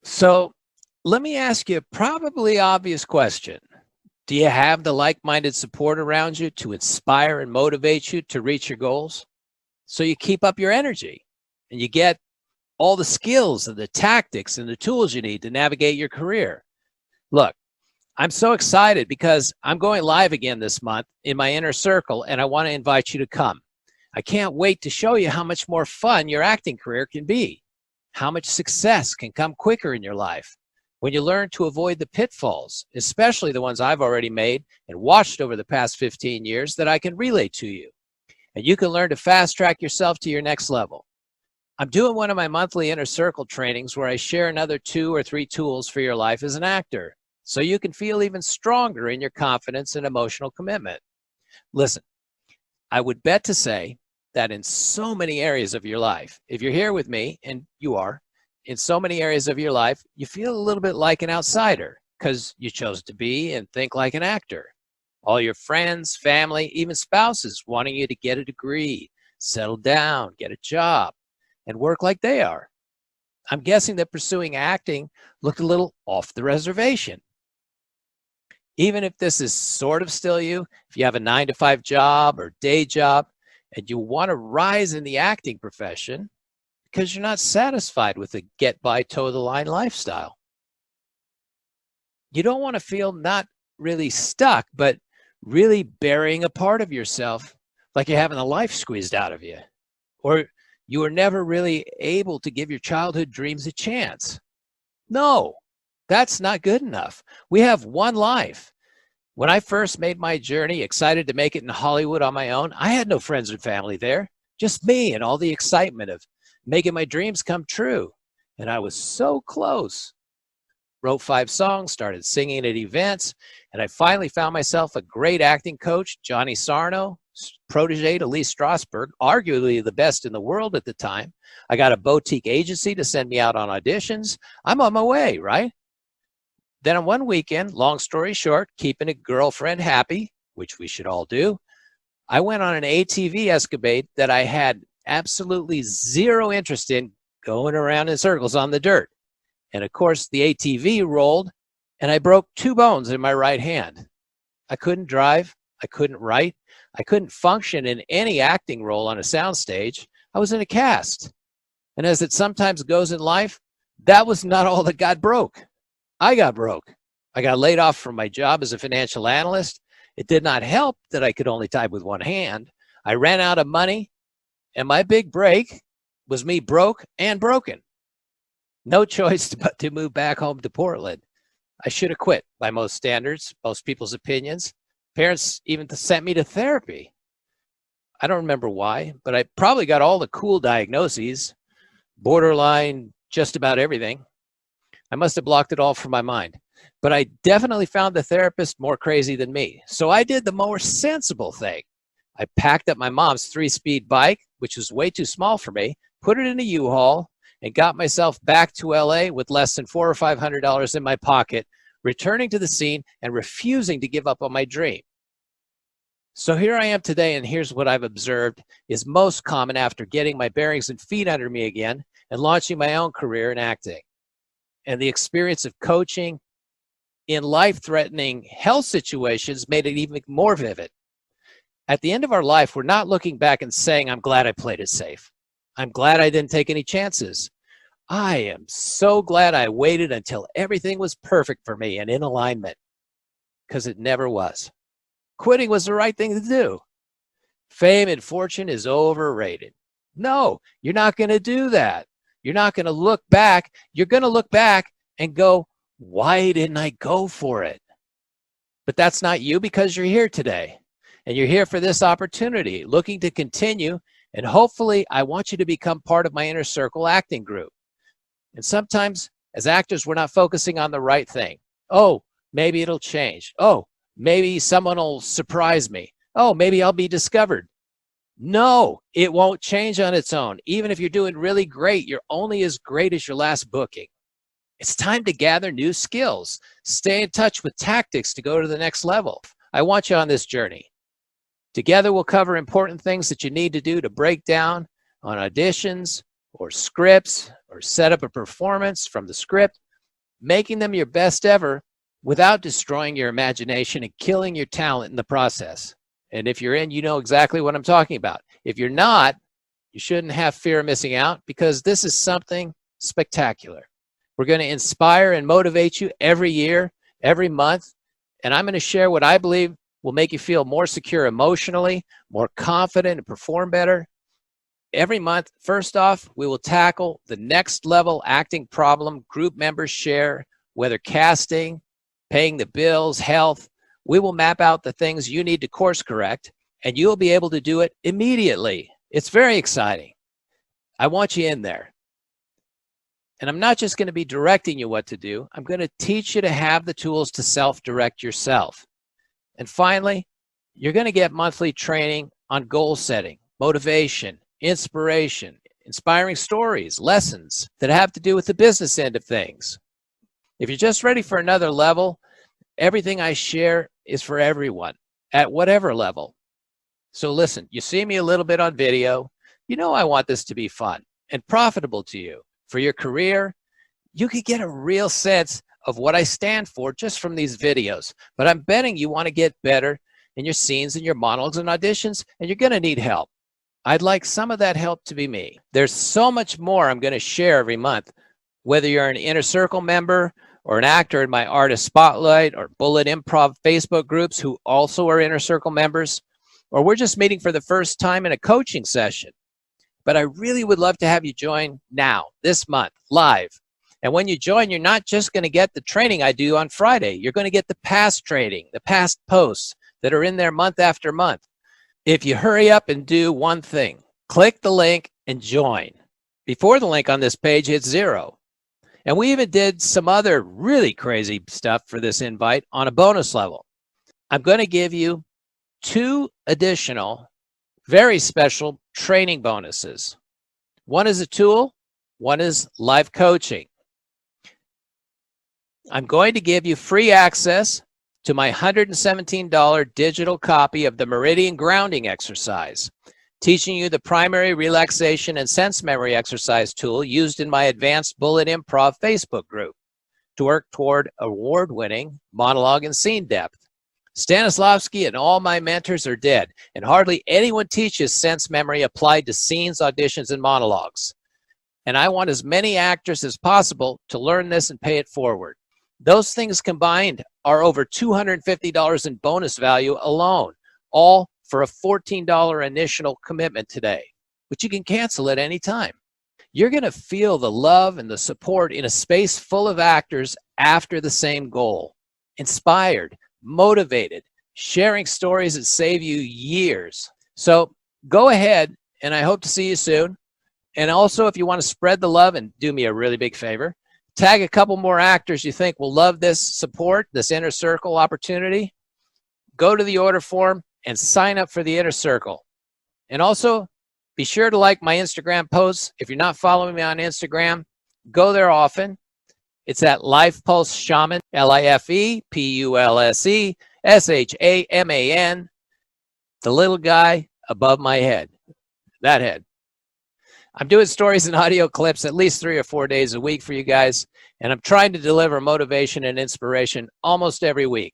So let me ask you a probably obvious question. Do you have the like minded support around you to inspire and motivate you to reach your goals? So you keep up your energy and you get all the skills and the tactics and the tools you need to navigate your career. Look, I'm so excited because I'm going live again this month in my inner circle, and I want to invite you to come. I can't wait to show you how much more fun your acting career can be, how much success can come quicker in your life when you learn to avoid the pitfalls, especially the ones I've already made and watched over the past 15 years that I can relay to you. And you can learn to fast track yourself to your next level. I'm doing one of my monthly inner circle trainings where I share another 2 or 3 tools for your life as an actor so you can feel even stronger in your confidence and emotional commitment. Listen, I would bet to say that in so many areas of your life, if you're here with me, and you are, in so many areas of your life, you feel a little bit like an outsider because you chose to be and think like an actor. All your friends, family, even spouses wanting you to get a degree, settle down, get a job, and work like they are. I'm guessing that pursuing acting looked a little off the reservation. Even if this is sort of still you, if you have a 9 to 5 job or day job, and you want to rise in the acting profession because you're not satisfied with the get by toe the line lifestyle. You don't want to feel not really stuck, but really burying a part of yourself like you're having the life squeezed out of you, or you were never really able to give your childhood dreams a chance. No, that's not good enough. We have one life. When I first made my journey, excited to make it in Hollywood on my own, I had no friends and family there, just me and all the excitement of making my dreams come true. And I was so close. Wrote 5 songs, started singing at events, and I finally found myself a great acting coach, Johnny Sarno, protege to Lee Strasberg, arguably the best in the world at the time. I got a boutique agency to send me out on auditions. I'm on my way, right? Then on one weekend, long story short, keeping a girlfriend happy, which we should all do, I went on an ATV escapade that I had absolutely zero interest in, going around in circles on the dirt. And of course, the ATV rolled and I broke 2 bones in my right hand. I couldn't drive. I couldn't write. I couldn't function in any acting role on a soundstage. I was in a cast. And as it sometimes goes in life, that was not all that got broke. I got broke. I got laid off from my job as a financial analyst. It did not help that I could only type with one hand. I ran out of money, and my big break was me broke and broken. No choice but to move back home to Portland. I should have quit by most standards, most people's opinions. Parents even sent me to therapy. I don't remember why, but I probably got all the cool diagnoses, borderline, just about everything. I must have blocked it all from my mind. But I definitely found the therapist more crazy than me. So I did the more sensible thing. I packed up my mom's 3-speed bike, which was way too small for me, put it in a U-Haul, and got myself back to LA with less than $400 or $500 in my pocket, returning to the scene and refusing to give up on my dream. So here I am today, and here's what I've observed is most common after getting my bearings and feet under me again and launching my own career in acting. And the experience of coaching in life-threatening health situations made it even more vivid. At the end of our life, we're not looking back and saying, I'm glad I played it safe. I'm glad I didn't take any chances. I am so glad I waited until everything was perfect for me and in alignment, because it never was. Quitting was the right thing to do. Fame and fortune is overrated. No, you're not going to do that. You're not going to look back. You're going to look back and go, why didn't I go for it? But that's not you, because you're here today. And you're here for this opportunity, looking to continue. And hopefully, I want you to become part of my inner circle acting group. And sometimes, as actors, we're not focusing on the right thing. Oh, maybe it'll change. Oh, maybe someone will surprise me. Oh, maybe I'll be discovered. No, it won't change on its own. Even if you're doing really great, you're only as great as your last booking. It's time to gather new skills. Stay in touch with tactics to go to the next level. I want you on this journey. Together, we'll cover important things that you need to do to break down on auditions or scripts or set up a performance from the script, making them your best ever without destroying your imagination and killing your talent in the process. And if you're in, you know exactly what I'm talking about. If you're not, you shouldn't have fear of missing out, because this is something spectacular. We're going to inspire and motivate you every year, every month, and I'm going to share what I believe will make you feel more secure emotionally, more confident, and perform better. Every month, first off, we will tackle the next level acting problem group members share, whether casting, paying the bills, health. We will map out the things you need to course correct, and you'll be able to do it immediately. It's very exciting. I want you in there. And I'm not just going to be directing you what to do. I'm going to teach you to have the tools to self-direct yourself. And finally, you're going to get monthly training on goal setting, motivation, inspiration, inspiring stories, lessons that have to do with the business end of things. If you're just ready for another level, everything I share is for everyone at whatever level. So listen, you see me a little bit on video. You know I want this to be fun and profitable to you. For your career, you could get a real sense of what I stand for just from these videos. But I'm betting you want to get better in your scenes and your monologues and auditions, and you're going to need help. I'd like some of that help to be me. There's so much more I'm going to share every month, whether you're an Inner Circle member or an actor in my Artist Spotlight or Bullet Improv Facebook groups who also are Inner Circle members, or we're just meeting for the first time in a coaching session. But I really would love to have you join now, this month, live. And when you join, you're not just going to get the training I do on Friday. You're going to get the past training, the past posts that are in there month after month. If you hurry up and do one thing, click the link and join. Before the link on this page hits 0. And we even did some other really crazy stuff for this invite on a bonus level. I'm going to give you 2 additional very special training bonuses. One is a tool, one is live coaching. I'm going to give you free access to my $117 digital copy of the Meridian Grounding exercise, teaching you the primary relaxation and sense memory exercise tool used in my Advanced Bullet Improv Facebook group to work toward award-winning monologue and scene depth. Stanislavski and all my mentors are dead, and hardly anyone teaches sense memory applied to scenes, auditions, and monologues. And I want as many actors as possible to learn this and pay it forward. Those things combined are over $250 in bonus value alone, all for a $14 initial commitment today, which you can cancel at any time. You're going to feel the love and the support in a space full of actors after the same goal, inspired, motivated, sharing stories that save you years. So go ahead, and I hope to see you soon. And also, if you want to spread the love and do me a really big favor, tag a couple more actors you think will love this support, this Inner Circle opportunity. Go to the order form and sign up for the Inner Circle. And also, be sure to like my Instagram posts. If you're not following me on Instagram, go there often. It's at Life Pulse Shaman, LifePulseshaman, the little guy above my head, that head. I'm doing stories and audio clips at least 3 or 4 days a week for you guys, and I'm trying to deliver motivation and inspiration almost every week.